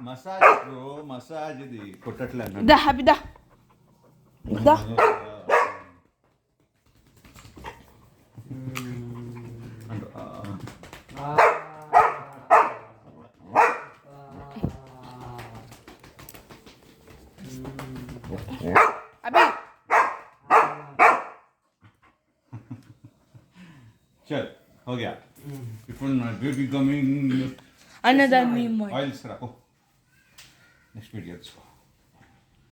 Massage bro, massage ఇది కొట్టట్లేదు. దా happy దా దా. అబ్బే चल हो गया. ఇప్పుడు నా బేబీ కమింగ్. అన్నదాన్ని ఆయిల్స్ రాకో. నెక్స్ట్ వీడియో తీసుకో.